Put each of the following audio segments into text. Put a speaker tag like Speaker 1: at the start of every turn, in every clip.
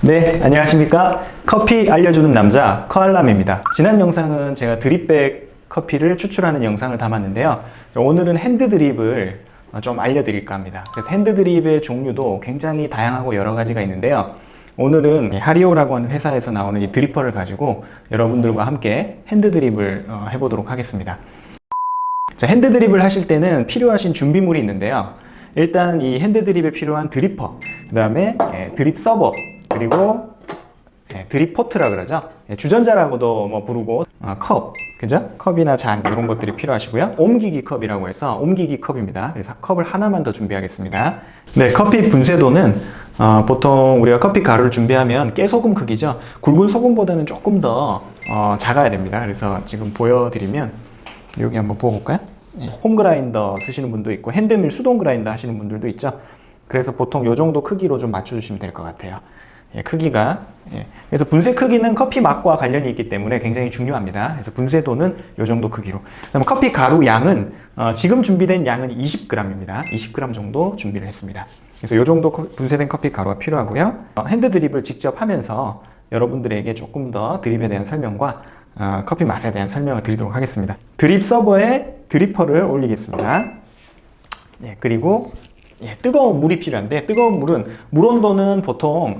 Speaker 1: 네, 안녕하십니까. 커피 알려주는 남자 커알람입니다. 지난 영상은 제가 드립백 커피를 추출하는 영상을 담았는데요. 오늘은 핸드 드립을 좀 알려드릴까 합니다. 그래서 핸드 드립의 종류도 굉장히 다양하고 여러 가지가 있는데요. 오늘은 하리오라고 하는 회사에서 나오는 이 드리퍼를 가지고 여러분들과 함께 핸드 드립을 해보도록 하겠습니다. 자, 핸드 드립을 하실 때는 필요하신 준비물이 있는데요. 일단 이 핸드 드립에 필요한 드리퍼, 그 다음에 드립 서버, 그리고 드립 포트라 그러죠. 주전자라고도 뭐 부르고 컵, 그죠? 컵이나 잔 이런 것들이 필요하시고요. 옮기기 컵이라고 해서 옮기기 컵입니다. 그래서 컵을 하나만 더 준비하겠습니다. 네, 커피 분쇄도는 보통 우리가 커피 가루를 준비하면 깨소금 크기죠. 굵은 소금보다는 조금 더 작아야 됩니다. 그래서 지금 보여드리면 여기 한번 부어볼까요? 홈 그라인더 쓰시는 분도 있고 핸드밀 수동 그라인더 하시는 분들도 있죠. 그래서 보통 이 정도 크기로 좀 맞춰주시면 될 것 같아요. 크기가. 그래서 분쇄 크기는 커피 맛과 관련이 있기 때문에 굉장히 중요합니다. 그래서 분쇄도는 이 정도 크기로. 그다음 커피 가루 양은 지금 준비된 양은 20g입니다. 20g 정도 준비를 했습니다. 그래서 이 정도 분쇄된 커피 가루가 필요하고요. 핸드 드립을 직접 하면서 여러분들에게 조금 더 드립에 대한 설명과 커피 맛에 대한 설명을 드리도록 하겠습니다. 드립 서버에 드리퍼를 올리겠습니다. 그리고 뜨거운 물이 필요한데, 뜨거운 물은 물 온도는 보통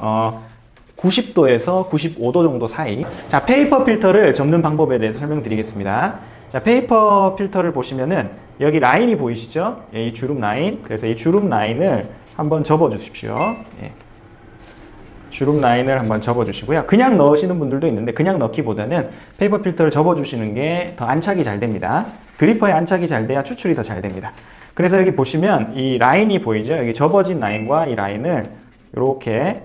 Speaker 1: 90도에서 95도 정도 사이. 자, 페이퍼 필터를 접는 방법에 대해서 설명드리겠습니다. 자, 페이퍼 필터를 보시면은 여기 라인이 보이시죠? 이 주름 라인. 그래서 이 주름 라인을 한번 접어 주십시오. 주름 라인을 한번 접어 주시고요. 그냥 넣으시는 분들도 있는데 그냥 넣기보다는 페이퍼 필터를 접어 주시는 게 더 안착이 잘 됩니다. 드리퍼에 안착이 잘 돼야 추출이 더 잘 됩니다. 그래서 여기 보시면 이 라인이 보이죠? 여기 접어진 라인과 이 라인을 이렇게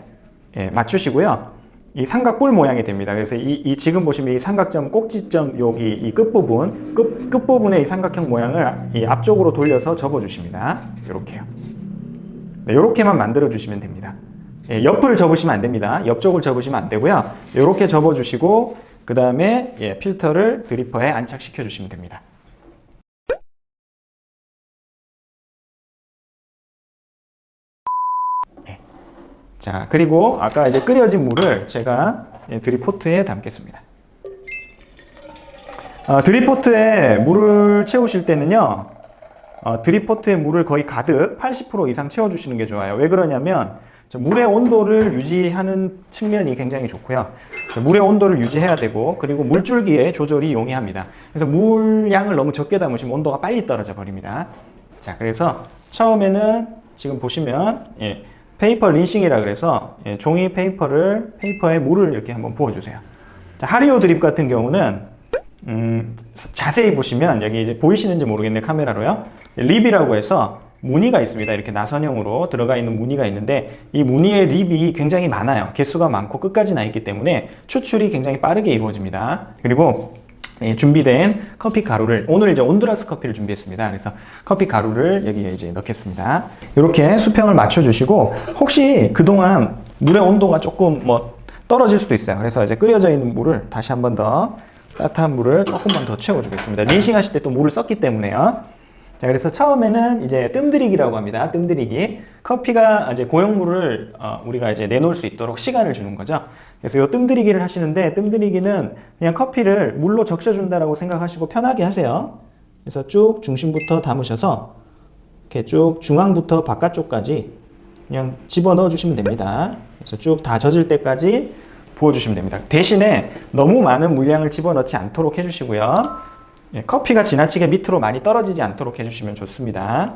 Speaker 1: 맞추시고요. 이 삼각뿔 모양이 됩니다. 그래서 이 지금 보시면 이 삼각점 꼭지점 여기 이 끝부분, 끝부분의 이 삼각형 모양을 이 앞쪽으로 돌려서 접어 주십니다. 이렇게요. 네, 이렇게만 만들어 주시면 됩니다. 옆을 접으시면 안 됩니다. 옆쪽을 접으시면 안 되고요. 이렇게 접어 주시고 그 다음에 필터를 드리퍼에 안착시켜 주시면 됩니다. 자, 그리고 아까 이제 끓여진 물을 제가 드립포트에 담겠습니다. 드립포트에 물을 채우실 때는요, 드립포트에 물을 거의 가득 80% 이상 채워주시는 게 좋아요. 왜 그러냐면 물의 온도를 유지하는 측면이 굉장히 좋고요. 물의 온도를 유지해야 되고, 그리고 물줄기의 조절이 용이합니다. 그래서 물량을 너무 적게 담으시면 온도가 빨리 떨어져 버립니다. 자, 그래서 처음에는 지금 보시면 페이퍼 린싱이라 그래서 종이 페이퍼에 물을 이렇게 한번 부어주세요. 자, 하리오 드립 같은 경우는 자세히 보시면 여기 이제 보이시는지 모르겠네, 카메라로요. 립이라고 해서 무늬가 있습니다. 이렇게 나선형으로 들어가 있는 무늬가 있는데 이 무늬의 립이 굉장히 많아요. 개수가 많고 끝까지 나 있기 때문에 추출이 굉장히 빠르게 이루어집니다. 그리고 준비된 커피 가루를, 오늘 이제 온두라스 커피를 준비했습니다. 그래서 커피 가루를 여기에 이제 넣겠습니다. 이렇게 수평을 맞춰주시고, 혹시 그동안 물의 온도가 조금 떨어질 수도 있어요. 그래서 이제 끓여져 있는 물을 다시 한 번 더, 따뜻한 물을 조금만 더 채워주겠습니다. 린싱 하실 때 또 물을 썼기 때문에요. 자, 그래서 처음에는 이제 뜸들이기라고 합니다. 뜸들이기. 커피가 이제 고용물을 우리가 이제 내놓을 수 있도록 시간을 주는 거죠. 그래서 이 뜸들이기를 하시는데, 뜸들이기는 그냥 커피를 물로 적셔준다라고 생각하시고 편하게 하세요. 그래서 쭉 중심부터 담으셔서 이렇게 쭉 중앙부터 바깥쪽까지 그냥 집어 넣어 주시면 됩니다. 그래서 쭉 다 젖을 때까지 부어주시면 됩니다. 대신에 너무 많은 물량을 집어넣지 않도록 해주시고요. 커피가 지나치게 밑으로 많이 떨어지지 않도록 해주시면 좋습니다.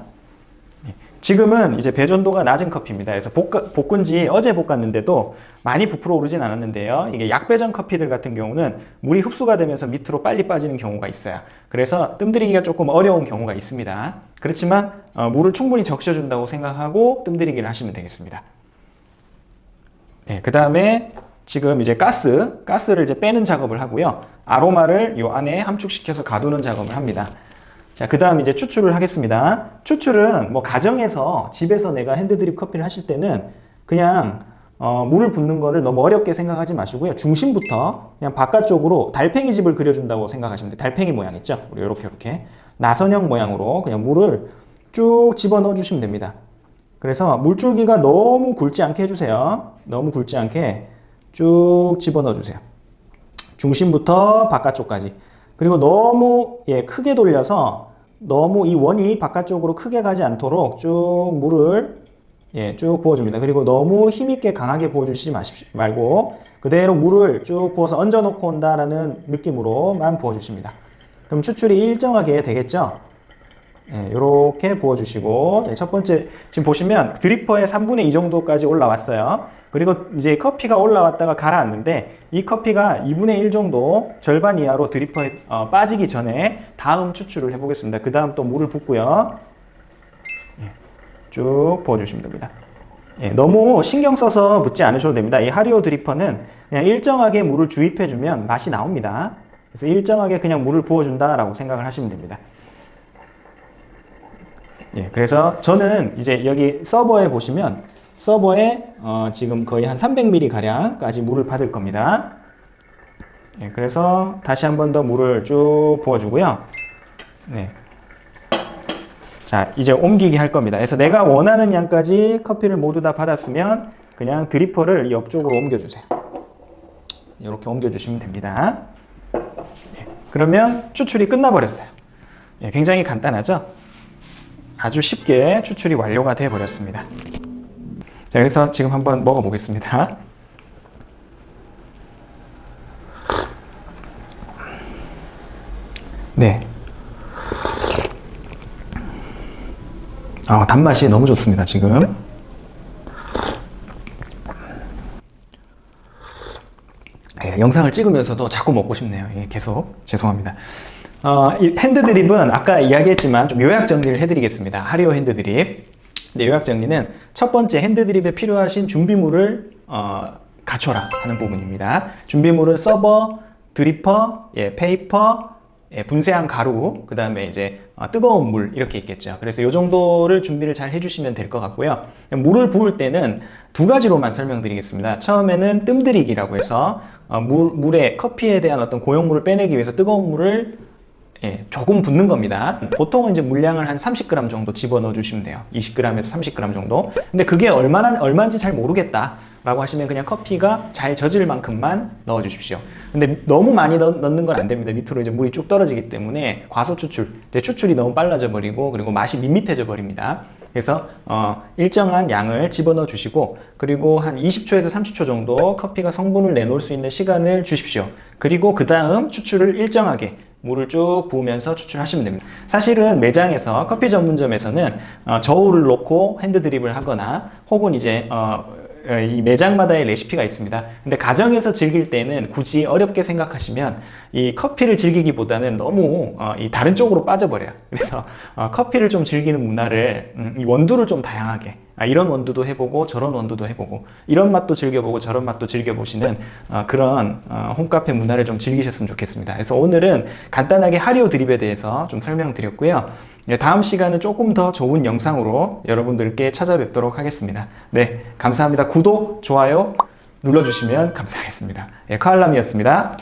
Speaker 1: 지금은 이제 배전도가 낮은 커피입니다. 그래서 볶은 지 어제 볶았는데도 많이 부풀어 오르진 않았는데요. 이게 약배전 커피들 같은 경우는 물이 흡수가 되면서 밑으로 빨리 빠지는 경우가 있어요. 그래서 뜸들이기가 조금 어려운 경우가 있습니다. 그렇지만 물을 충분히 적셔준다고 생각하고 뜸들이기를 하시면 되겠습니다. 그 다음에 지금 이제 가스를 이제 빼는 작업을 하고요. 아로마를 요 안에 함축시켜서 가두는 작업을 합니다. 자, 그 다음 이제 추출을 하겠습니다. 추출은 가정에서, 집에서 내가 핸드드립 커피를 하실 때는 그냥 물을 붓는 거를 너무 어렵게 생각하지 마시고요. 중심부터 그냥 바깥쪽으로 달팽이 집을 그려준다고 생각하시면 돼요. 달팽이 모양 있죠? 이렇게 나선형 모양으로 그냥 물을 쭉 집어 넣어 주시면 됩니다. 그래서 물줄기가 너무 굵지 않게 해주세요. 너무 굵지 않게 쭉 집어넣어 주세요. 중심부터 바깥쪽까지. 그리고 너무 크게 돌려서 너무 이 원이 바깥쪽으로 크게 가지 않도록 쭉 물을 쭉 부어줍니다. 그리고 너무 힘있게 강하게 부어주시지 말고 그대로 물을 쭉 부어서 얹어놓고 온다라는 느낌으로만 부어주십니다. 그럼 추출이 일정하게 되겠죠? 이렇게 부어주시고, 첫 번째, 지금 보시면 드리퍼의 3분의 2 정도까지 올라왔어요. 그리고 이제 커피가 올라왔다가 가라앉는데, 이 커피가 2분의 1 정도, 절반 이하로 드리퍼에 빠지기 전에 다음 추출을 해보겠습니다. 그 다음 또 물을 붓고요. 쭉 부어주시면 됩니다. 너무 신경 써서 붓지 않으셔도 됩니다. 이 하리오 드리퍼는 그냥 일정하게 물을 주입해주면 맛이 나옵니다. 그래서 일정하게 그냥 물을 부어준다라고 생각을 하시면 됩니다. 그래서 저는 이제 여기 서버에 보시면 서버에 지금 거의 한 300ml 가량까지 물을 받을 겁니다. 그래서 다시 한 번 더 물을 쭉 부어주고요. 자, 이제 옮기기 할 겁니다. 그래서 내가 원하는 양까지 커피를 모두 다 받았으면 그냥 드리퍼를 옆쪽으로 옮겨주세요. 이렇게 옮겨주시면 됩니다. 그러면 추출이 끝나버렸어요. 굉장히 간단하죠? 아주 쉽게 추출이 완료가 되어 버렸습니다. 자, 그래서 지금 한번 먹어보겠습니다. 네. 단맛이 너무 좋습니다, 지금. 영상을 찍으면서도 자꾸 먹고 싶네요. 계속. 죄송합니다. 이 핸드드립은 아까 이야기했지만 좀 요약 정리를 해드리겠습니다. 하리오 핸드드립. 요약 정리는 첫 번째 핸드드립에 필요하신 준비물을 갖춰라 하는 부분입니다. 준비물은 서버, 드리퍼, 페이퍼, 분쇄한 가루, 그 다음에 이제 뜨거운 물 이렇게 있겠죠. 그래서 이 정도를 준비를 잘 해주시면 될 것 같고요. 물을 부을 때는 두 가지로만 설명드리겠습니다. 처음에는 뜸들이기라고 해서 물에 커피에 대한 어떤 고용물을 빼내기 위해서 뜨거운 물을 조금 붓는 겁니다. 보통은 이제 물량을 한 30g 정도 집어넣어 주시면 돼요. 20g에서 30g 정도. 근데 그게 얼마인지 잘 모르겠다 라고 하시면 그냥 커피가 잘 젖을 만큼만 넣어 주십시오. 근데 너무 많이 넣는 건 안 됩니다. 밑으로 이제 물이 쭉 떨어지기 때문에 과소 추출, 추출이 너무 빨라져 버리고 그리고 맛이 밋밋해져 버립니다. 그래서 일정한 양을 집어넣어 주시고 그리고 한 20초에서 30초 정도 커피가 성분을 내놓을 수 있는 시간을 주십시오. 그리고 그 다음 추출을 일정하게 물을 쭉 부으면서 추출하시면 됩니다. 사실은 매장에서 커피 전문점에서는 저울을 놓고 핸드드립을 하거나 혹은 이제 이 매장마다의 레시피가 있습니다. 근데 가정에서 즐길 때는 굳이 어렵게 생각하시면 이 커피를 즐기기보다는 너무 이 다른 쪽으로 빠져버려요. 그래서 커피를 좀 즐기는 문화를 이 원두를 좀 다양하게 이런 원두도 해보고 저런 원두도 해보고 이런 맛도 즐겨보고 저런 맛도 즐겨보시는 그런 홈카페 문화를 좀 즐기셨으면 좋겠습니다. 그래서 오늘은 간단하게 하리오 드립에 대해서 좀 설명드렸고요. 다음 시간은 조금 더 좋은 영상으로 여러분들께 찾아뵙도록 하겠습니다. 네, 감사합니다. 구독, 좋아요 눌러주시면 감사하겠습니다. 카알람이었습니다.